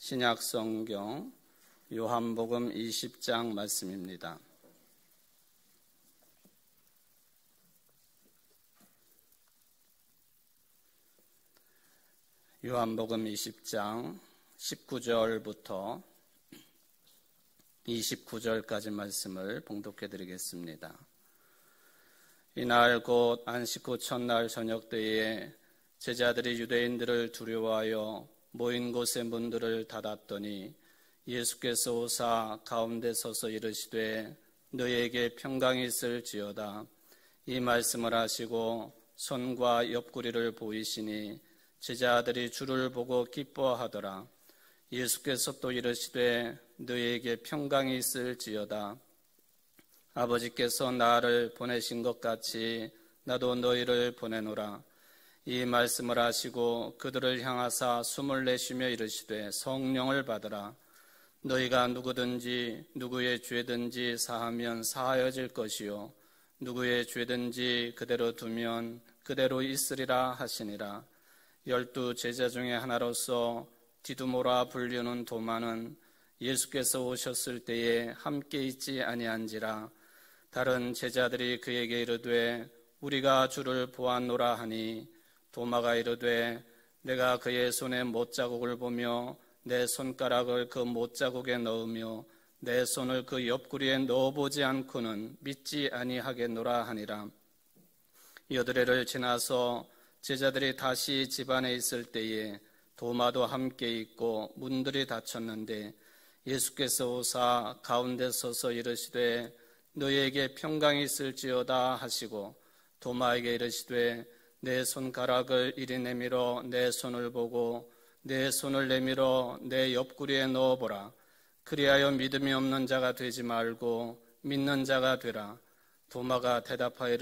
신약 성경 요한복음 20장 말씀입니다. 요한복음 20장 19절부터 29절까지 말씀을 봉독해 드리겠습니다. 이날 곧 안식 후 첫날 저녁 때에 제자들이 유대인들을 두려워하여 모인 곳의 문들을 닫았더니 예수께서 오사 가운데 서서 이르시되 너희에게 평강이 있을지어다. 이 말씀을 하시고 손과 옆구리를 보이시니 제자들이 주를 보고 기뻐하더라. 예수께서 또 이르시되 너희에게 평강이 있을지어다. 아버지께서 나를 보내신 것 같이 나도 너희를 보내노라. 이 말씀을 하시고 그들을 향하사 숨을 내쉬며 이르시되 성령을 받으라. 너희가 누구든지 누구의 죄든지 사하면 사하여질 것이요 누구의 죄든지 그대로 두면 그대로 있으리라 하시니라. 12 제자 중에 하나로서 디두모라 불리는 도마는 예수께서 오셨을 때에 함께 있지 아니한지라. 다른 제자들이 그에게 이르되 우리가 주를 보았노라 하니 도마가 이르되 내가 그의 손에 못자국을 보며 내 손가락을 그 못자국에 넣으며 내 손을 그 옆구리에 넣어보지 않고는 믿지 아니하겠노라 하니라. 여드레를 지나서 제자들이 다시 집안에 있을 때에 도마도 함께 있고 문들이 닫혔는데 예수께서 오사 가운데 서서 이르시되 너희에게 평강이 있을지어다 하시고 도마에게 이르시되 내 손가락을 이리 내밀어 내 손을 보고 내 손을 내밀어 내 옆구리에 넣어보라. 그리하여 믿음이 없는 자가 되지 말고 믿는 자가 되라. 도마가 대답하여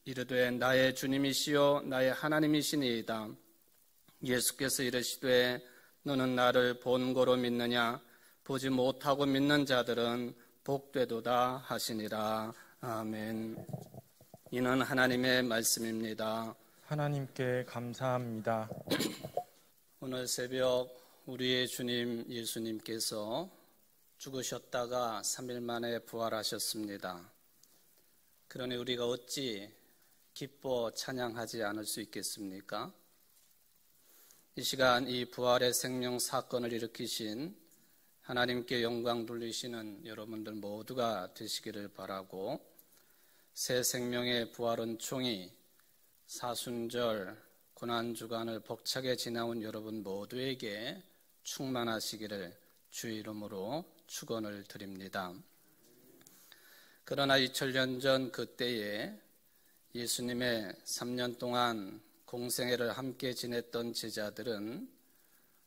이르되 나의 주님이시요 나의 하나님이시니이다. 예수께서 이르시되 너는 나를 본고로 믿느냐? 보지 못하고 믿는 자들은 복되도다 하시니라. 아멘. 이는 하나님의 말씀입니다. 하나님께 감사합니다. 오늘 새벽 우리의 주님 예수님께서 죽으셨다가 3일 만에 부활하셨습니다. 그러니 우리가 어찌 기뻐 찬양하지 않을 수 있겠습니까? 이 시간 이 부활의 생명 사건을 일으키신 하나님께 영광 돌리시는 여러분들 모두가 되시기를 바라고 새 생명의 부활은 총이 사순절 고난주간을 벅차게 지나온 여러분 모두에게 충만하시기를 주의 이름으로 축원을 드립니다. 그러나 2000년 전 그때에 예수님의 3년 동안 공생애를 함께 지냈던 제자들은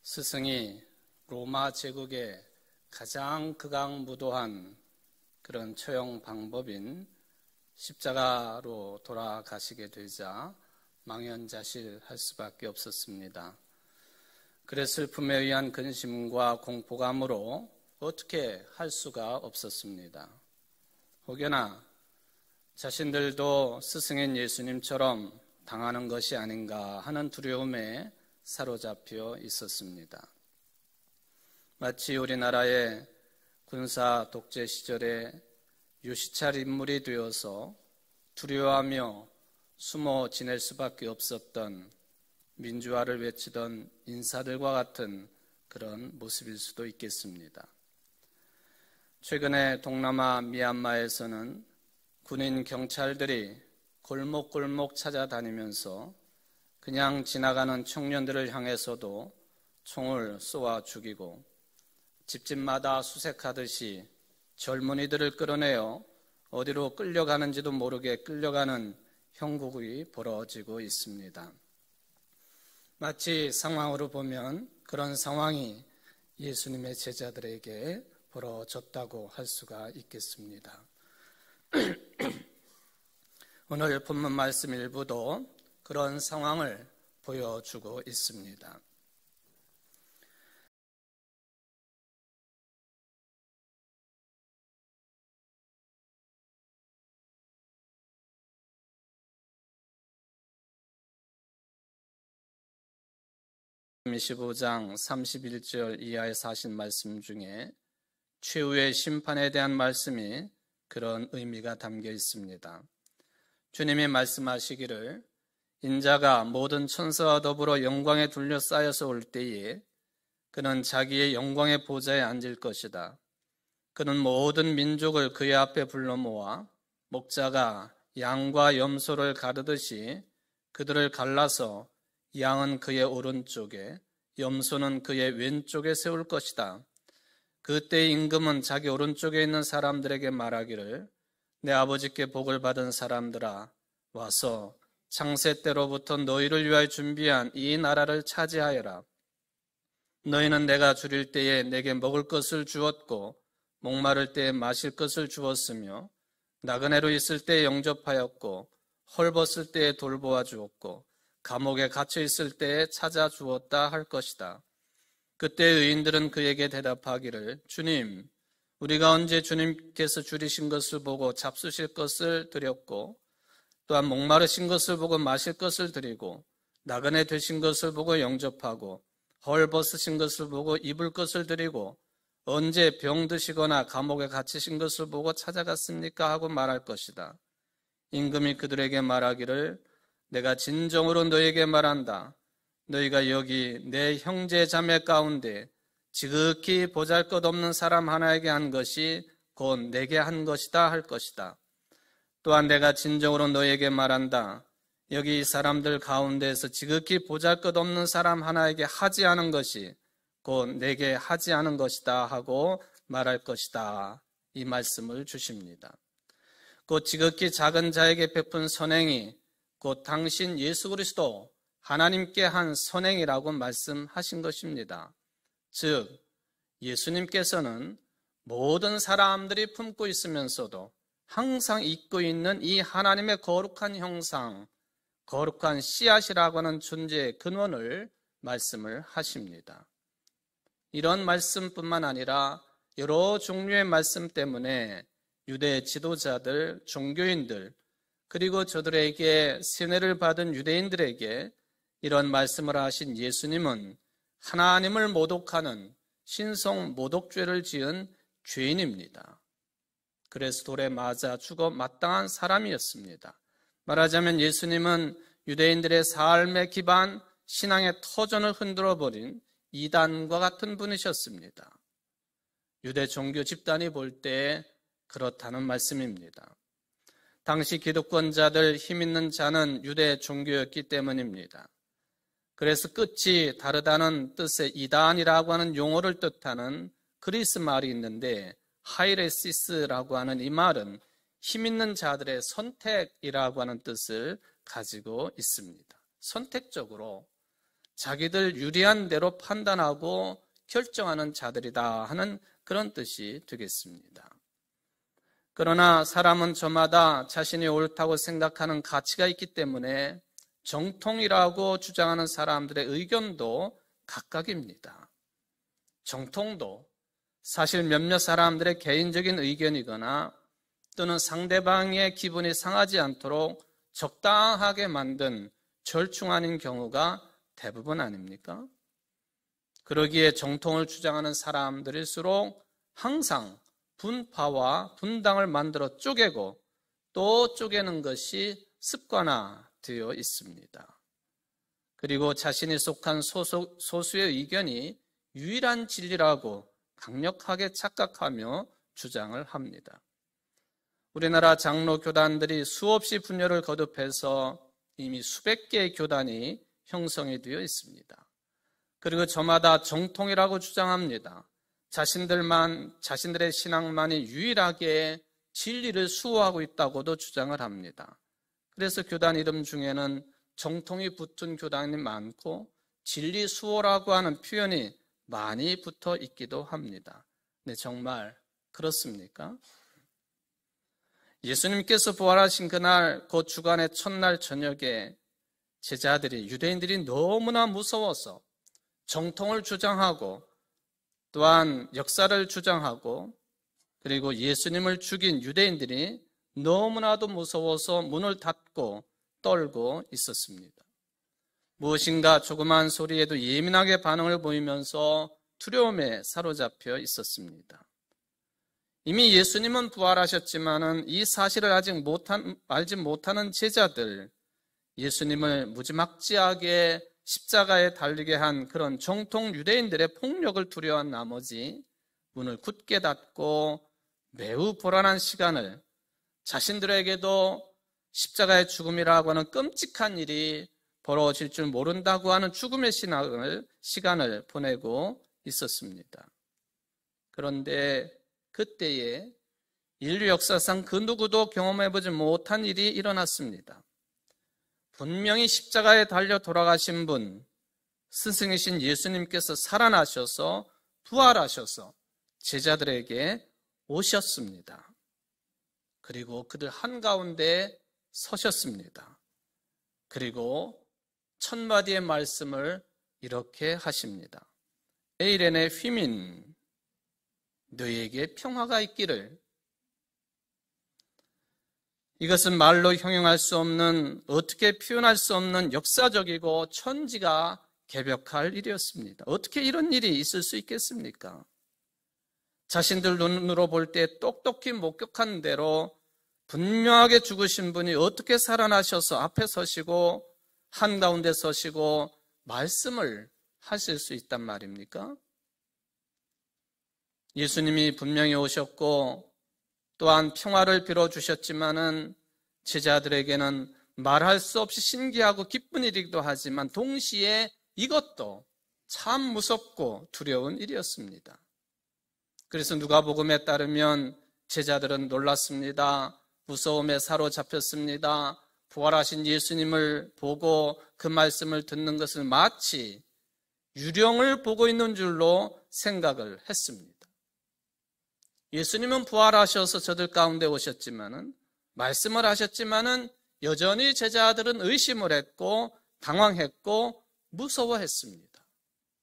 스승이 로마 제국의 가장 극악무도한 그런 처형 방법인 십자가로 돌아가시게 되자 망연자실할 수밖에 없었습니다. 그의 슬픔에 의한 근심과 공포감으로 어떻게 할 수가 없었습니다. 혹여나 자신들도 스승인 예수님처럼 당하는 것이 아닌가 하는 두려움에 사로잡혀 있었습니다. 마치 우리나라의 군사 독재 시절에 유시찰 인물이 되어서 두려워하며 숨어 지낼 수밖에 없었던 민주화를 외치던 인사들과 같은 그런 모습일 수도 있겠습니다. 최근에 동남아 미얀마에서는 군인 경찰들이 골목골목 찾아다니면서 그냥 지나가는 청년들을 향해서도 총을 쏘아 죽이고 집집마다 수색하듯이 젊은이들을 끌어내어 어디로 끌려가는지도 모르게 끌려가는 형국이 벌어지고 있습니다. 마치 상황으로 보면 그런 상황이 예수님의 제자들에게 벌어졌다고 할 수가 있겠습니다. 오늘 본문 말씀 일부도 그런 상황을 보여주고 있습니다. 25장 31절 이하에서 하신 말씀 중에 최후의 심판에 대한 말씀이 그런 의미가 담겨 있습니다. 주님이 말씀하시기를 인자가 모든 천사와 더불어 영광에 둘러싸여서 올 때에 그는 자기의 영광의 보좌에 앉을 것이다. 그는 모든 민족을 그의 앞에 불러 모아 목자가 양과 염소를 가르듯이 그들을 갈라서 양은 그의 오른쪽에 염소는 그의 왼쪽에 세울 것이다. 그때 임금은 자기 오른쪽에 있는 사람들에게 말하기를 내 아버지께 복을 받은 사람들아 와서 창세 때로부터 너희를 위하여 준비한 이 나라를 차지하여라. 너희는 내가 줄일 때에 내게 먹을 것을 주었고 목마를 때에 마실 것을 주었으며 나그네로 있을 때에 영접하였고 헐벗을 때에 돌보아 주었고 감옥에 갇혀 있을 때에 찾아 주었다 할 것이다. 그때 의인들은 그에게 대답하기를 주님, 우리가 언제 주님께서 줄이신 것을 보고 잡수실 것을 드렸고 또한 목마르신 것을 보고 마실 것을 드리고 나그네 되신 것을 보고 영접하고 헐벗으신 것을 보고 입을 것을 드리고 언제 병드시거나 감옥에 갇히신 것을 보고 찾아갔습니까? 하고 말할 것이다. 임금이 그들에게 말하기를 내가 진정으로 너희에게 말한다. 너희가 여기 내 형제 자매 가운데 지극히 보잘것없는 사람 하나에게 한 것이 곧 내게 한 것이다 할 것이다. 또한 내가 진정으로 너희에게 말한다. 여기 이 사람들 가운데에서 지극히 보잘것없는 사람 하나에게 하지 않은 것이 곧 내게 하지 않은 것이다 하고 말할 것이다. 이 말씀을 주십니다. 곧 지극히 작은 자에게 베푼 선행이 곧 당신 예수 그리스도 하나님께 한 선행이라고 말씀하신 것입니다. 즉 예수님께서는 모든 사람들이 품고 있으면서도 항상 잊고 있는 이 하나님의 거룩한 형상, 거룩한 씨앗이라고 하는 존재의 근원을 말씀을 하십니다. 이런 말씀뿐만 아니라 여러 종류의 말씀 때문에 유대 지도자들, 종교인들, 그리고 저들에게 세뇌를 받은 유대인들에게 이런 말씀을 하신 예수님은 하나님을 모독하는 신성 모독죄를 지은 죄인입니다. 그래서 돌에 맞아 죽어 마땅한 사람이었습니다. 말하자면 예수님은 유대인들의 삶의 기반, 신앙의 터전을 흔들어버린 이단과 같은 분이셨습니다. 유대 종교 집단이 볼 때 그렇다는 말씀입니다. 당시 기득권자들, 힘 있는 자는 유대 종교였기 때문입니다. 그래서 끝이 다르다는 뜻의 이단이라고 하는 용어를 뜻하는 그리스 말이 있는데 하이레시스라고 하는 이 말은 힘 있는 자들의 선택이라고 하는 뜻을 가지고 있습니다. 선택적으로 자기들 유리한 대로 판단하고 결정하는 자들이다 하는 그런 뜻이 되겠습니다. 그러나 사람은 저마다 자신이 옳다고 생각하는 가치가 있기 때문에 정통이라고 주장하는 사람들의 의견도 각각입니다. 정통도 사실 몇몇 사람들의 개인적인 의견이거나 또는 상대방의 기분이 상하지 않도록 적당하게 만든 절충 아닌 경우가 대부분 아닙니까? 그러기에 정통을 주장하는 사람들일수록 항상 분파와 분당을 만들어 쪼개고 또 쪼개는 것이 습관화되어 있습니다. 그리고 자신이 속한 소수의 의견이 유일한 진리라고 강력하게 착각하며 주장을 합니다. 우리나라 장로 교단들이 수없이 분열을 거듭해서 이미 수백 개의 교단이 형성이 되어 있습니다. 그리고 저마다 정통이라고 주장합니다. 자신들의 신앙만이 유일하게 진리를 수호하고 있다고도 주장을 합니다. 그래서 교단 이름 중에는 정통이 붙은 교단이 많고 진리 수호라고 하는 표현이 많이 붙어 있기도 합니다. 네, 정말 그렇습니까? 예수님께서 부활하신 그날 곧 주간의 첫날 저녁에 제자들이, 유대인들이 너무나 무서워서 정통을 주장하고 또한 역사를 주장하고 그리고 예수님을 죽인 유대인들이 너무나도 무서워서 문을 닫고 떨고 있었습니다. 무엇인가 조그마한 소리에도 예민하게 반응을 보이면서 두려움에 사로잡혀 있었습니다. 이미 예수님은 부활하셨지만은 이 사실을 아직 알지 못하는 제자들, 예수님을 무지막지하게 십자가에 달리게 한 그런 정통 유대인들의 폭력을 두려워한 나머지 문을 굳게 닫고 매우 불안한 시간을, 자신들에게도 십자가의 죽음이라고 하는 끔찍한 일이 벌어질 줄 모른다고 하는 죽음의 시간을 보내고 있었습니다. 그런데 그때에 인류 역사상 그 누구도 경험해보지 못한 일이 일어났습니다. 분명히 십자가에 달려 돌아가신 분, 스승이신 예수님께서 살아나셔서 부활하셔서 제자들에게 오셨습니다. 그리고 그들 한가운데 서셨습니다. 그리고 첫 마디의 말씀을 이렇게 하십니다. 에이레네 휘민, 너희에게 평화가 있기를. 이것은 말로 형용할 수 없는, 어떻게 표현할 수 없는 역사적이고 천지가 개벽할 일이었습니다. 어떻게 이런 일이 있을 수 있겠습니까? 자신들 눈으로 볼 때 똑똑히 목격한 대로 분명하게 죽으신 분이 어떻게 살아나셔서 앞에 서시고 한가운데 서시고 말씀을 하실 수 있단 말입니까? 예수님이 분명히 오셨고 또한 평화를 빌어주셨지만은 제자들에게는 말할 수 없이 신기하고 기쁜 일이기도 하지만 동시에 이것도 참 무섭고 두려운 일이었습니다. 그래서 누가복음에 따르면 제자들은 놀랐습니다. 무서움에 사로잡혔습니다. 부활하신 예수님을 보고 그 말씀을 듣는 것을 마치 유령을 보고 있는 줄로 생각을 했습니다. 예수님은 부활하셔서 저들 가운데 오셨지만은, 말씀을 하셨지만은 여전히 제자들은 의심을 했고 당황했고 무서워했습니다.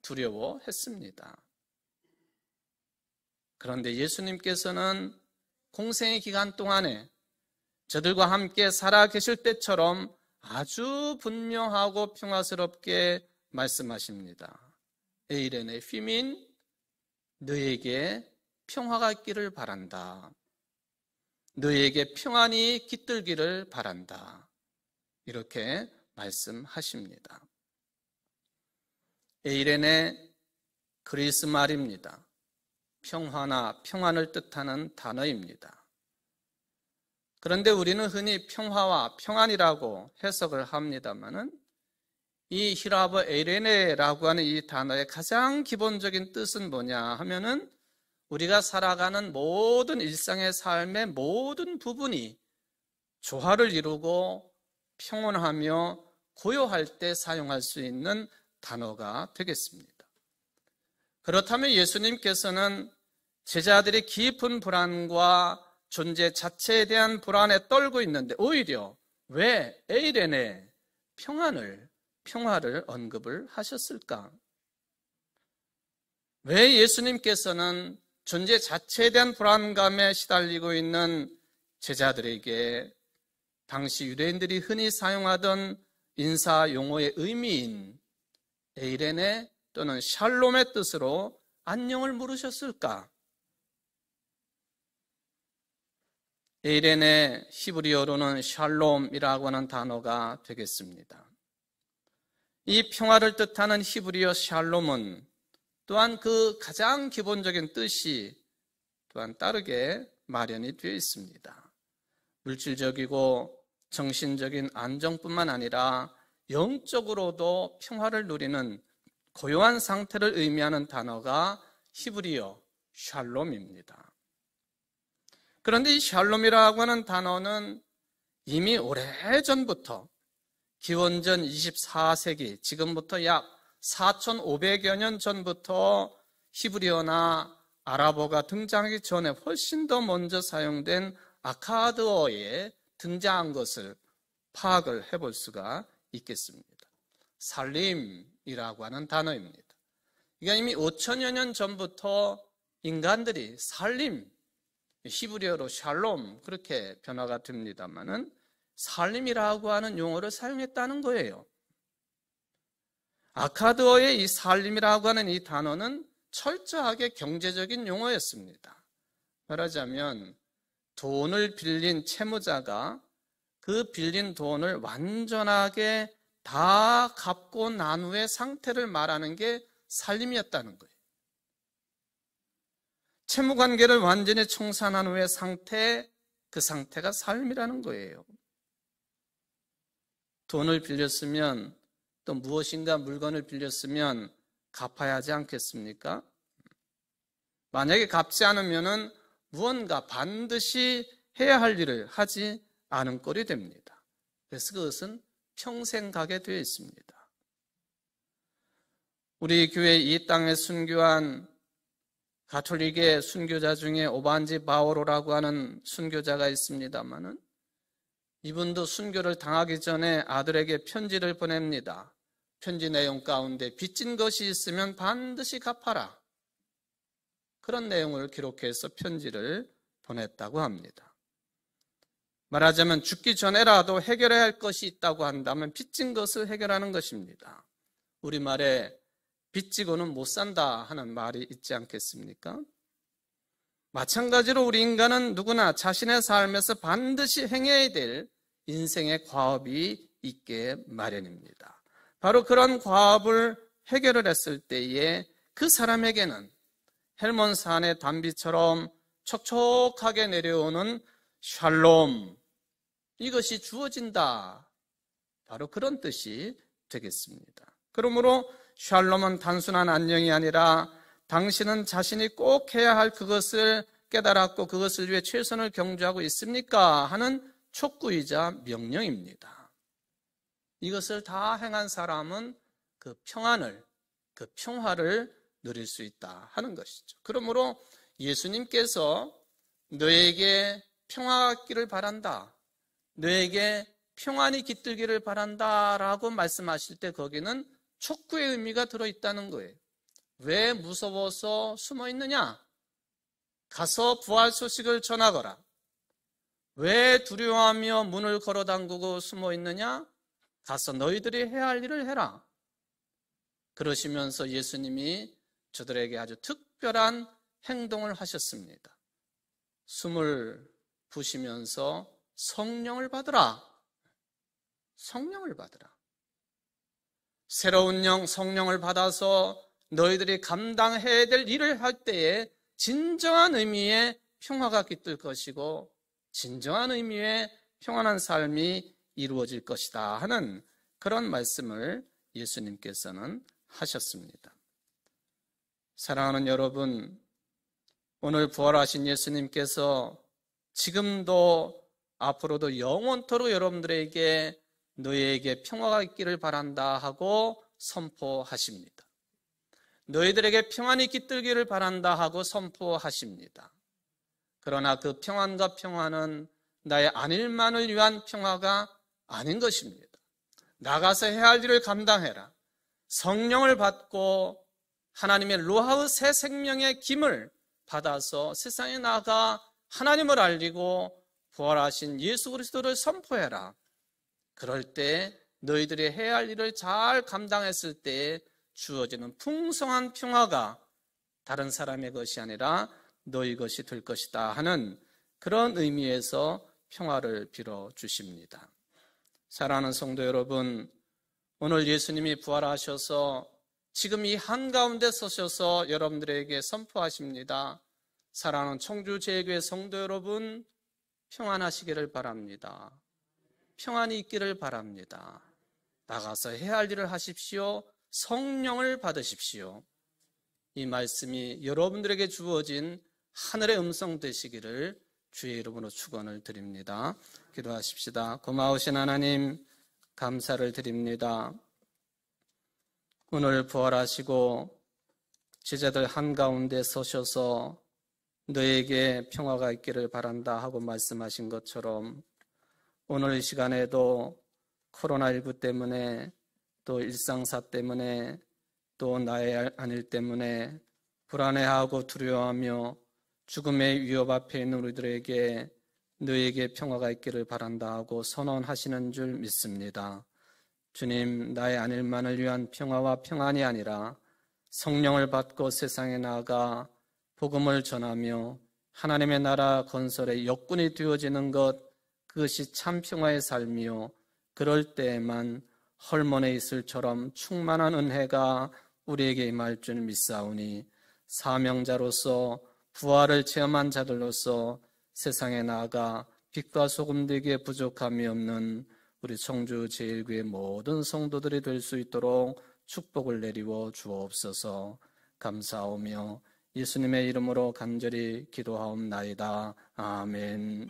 두려워했습니다. 그런데 예수님께서는 공생의 기간 동안에 저들과 함께 살아계실 때처럼 아주 분명하고 평화스럽게 말씀하십니다. 에이레네 휘민, 너에게 평화가 있기를 바란다. 너에게 평안이 깃들기를 바란다. 이렇게 말씀하십니다. 에이레네 그리스 말입니다. 평화나 평안을 뜻하는 단어입니다. 그런데 우리는 흔히 평화와 평안이라고 해석을 합니다만은 이 히라보 에이레네라고 하는 이 단어의 가장 기본적인 뜻은 뭐냐 하면은 우리가 살아가는 모든 일상의 삶의 모든 부분이 조화를 이루고 평온하며 고요할 때 사용할 수 있는 단어가 되겠습니다. 그렇다면 예수님께서는 제자들이 깊은 불안과 존재 자체에 대한 불안에 떨고 있는데 오히려 왜 에이레네 평화를 언급을 하셨을까? 왜 예수님께서는 존재 자체에 대한 불안감에 시달리고 있는 제자들에게 당시 유대인들이 흔히 사용하던 인사 용어의 의미인 에이레네 또는 샬롬의 뜻으로 안녕을 물으셨을까? 에이레네 히브리어로는 샬롬이라고 하는 단어가 되겠습니다. 이 평화를 뜻하는 히브리어 샬롬은 또한 그 가장 기본적인 뜻이 또한 다르게 마련이 되어 있습니다. 물질적이고 정신적인 안정뿐만 아니라 영적으로도 평화를 누리는 고요한 상태를 의미하는 단어가 히브리어 샬롬입니다. 그런데 이 샬롬이라고 하는 단어는 이미 오래전부터 기원전 24세기, 지금부터 약 4,500여 년 전부터 히브리어나 아랍어가 등장하기 전에 훨씬 더 먼저 사용된 아카드어에 등장한 것을 파악을 해볼 수가 있겠습니다. 살림이라고 하는 단어입니다. 이게 이미 5천여 년 전부터 인간들이 살림, 히브리어로 샬롬 그렇게 변화가 됩니다만은 살림이라고 하는 용어를 사용했다는 거예요. 아카드어의 이 살림이라고 하는 이 단어는 철저하게 경제적인 용어였습니다. 말하자면 돈을 빌린 채무자가 그 빌린 돈을 완전하게 다 갚고 난 후의 상태를 말하는 게 살림이었다는 거예요. 채무관계를 완전히 청산한 후의 상태, 그 상태가 삶이라는 거예요. 돈을 빌렸으면 또 무엇인가 물건을 빌렸으면 갚아야 하지 않겠습니까? 만약에 갚지 않으면 무언가 반드시 해야 할 일을 하지 않은 꼴이 됩니다. 그래서 그것은 평생 가게 되어 있습니다. 우리 교회 이 땅에 순교한 가톨릭의 순교자 중에 오반지 바오로라고 하는 순교자가 있습니다마는 이분도 순교를 당하기 전에 아들에게 편지를 보냅니다. 편지 내용 가운데 빚진 것이 있으면 반드시 갚아라. 그런 내용을 기록해서 편지를 보냈다고 합니다. 말하자면 죽기 전에라도 해결해야 할 것이 있다고 한다면 빚진 것을 해결하는 것입니다. 우리말에 빚지고는 못 산다 하는 말이 있지 않겠습니까? 마찬가지로 우리 인간은 누구나 자신의 삶에서 반드시 행해야 될 인생의 과업이 있게 마련입니다. 바로 그런 과업을 해결을 했을 때에 그 사람에게는 헬몬산의 단비처럼 촉촉하게 내려오는 샬롬, 이것이 주어진다. 바로 그런 뜻이 되겠습니다. 그러므로 샬롬은 단순한 안녕이 아니라 당신은 자신이 꼭 해야 할 그것을 깨달았고 그것을 위해 최선을 경주하고 있습니까? 하는 촉구이자 명령입니다. 이것을 다 행한 사람은 그 평안을, 그 평화를 누릴 수 있다 하는 것이죠. 그러므로 예수님께서 너에게 평화가 있기를 바란다, 너에게 평안이 깃들기를 바란다 라고 말씀하실 때 거기는 촉구의 의미가 들어있다는 거예요. 왜 무서워서 숨어 있느냐? 가서 부활 소식을 전하거라. 왜 두려워하며 문을 걸어 잠그고 숨어 있느냐? 가서 너희들이 해야 할 일을 해라. 그러시면서 예수님이 저들에게 아주 특별한 행동을 하셨습니다. 숨을 부시면서 성령을 받으라. 성령을 받으라. 새로운 성령을 받아서 너희들이 감당해야 될 일을 할 때에 진정한 의미의 평화가 깃들 것이고 진정한 의미의 평안한 삶이 이루어질 것이다 하는 그런 말씀을 예수님께서는 하셨습니다. 사랑하는 여러분, 오늘 부활하신 예수님께서 지금도 앞으로도 영원토록 여러분들에게 너희에게 평화가 있기를 바란다 하고 선포하십니다. 너희들에게 평안이 깃들기를 바란다 하고 선포하십니다. 그러나 그 평안과 평화는 나의 안일만을 위한 평화가 아닌 것입니다. 나가서 해야 할 일을 감당해라. 성령을 받고 하나님의 루하의 새 생명의 김을 받아서 세상에 나가 하나님을 알리고 부활하신 예수 그리스도를 선포해라. 그럴 때 너희들이 해야 할 일을 잘 감당했을 때 주어지는 풍성한 평화가 다른 사람의 것이 아니라 너희 것이 될 것이다 하는 그런 의미에서 평화를 빌어 주십니다. 사랑하는 성도 여러분, 오늘 예수님이 부활하셔서 지금 이 한가운데 서셔서 여러분들에게 선포하십니다. 사랑하는 청주제일교회 성도 여러분, 평안하시기를 바랍니다. 평안이 있기를 바랍니다. 나가서 해야 할 일을 하십시오. 성령을 받으십시오. 이 말씀이 여러분들에게 주어진 하늘의 음성 되시기를 주의 이름으로 축원을 드립니다. 기도하십시다. 고마우신 하나님, 감사를 드립니다. 오늘 부활하시고 제자들 한가운데 서셔서 너에게 평화가 있기를 바란다 하고 말씀하신 것처럼 오늘 이 시간에도 코로나19 때문에 또 일상사 때문에 또 나의 안일 때문에 불안해하고 두려워하며 죽음의 위협 앞에 있는 우리들에게 너에게 평화가 있기를 바란다 하고 선언하시는 줄 믿습니다. 주님, 나의 안일만을 위한 평화와 평안이 아니라 성령을 받고 세상에 나아가 복음을 전하며 하나님의 나라 건설의 역군이 되어지는 것, 그것이 참 평화의 삶이요, 그럴 때에만 헐몬의 이슬처럼 충만한 은혜가 우리에게 임할 줄 믿사오니 사명자로서 부활을 체험한 자들로서 세상에 나아가 빛과 소금 되기에 부족함이 없는 우리 청주 제1교회 모든 성도들이 될 수 있도록 축복을 내리워 주옵소서. 감사하오며 예수님의 이름으로 간절히 기도하옵나이다. 아멘.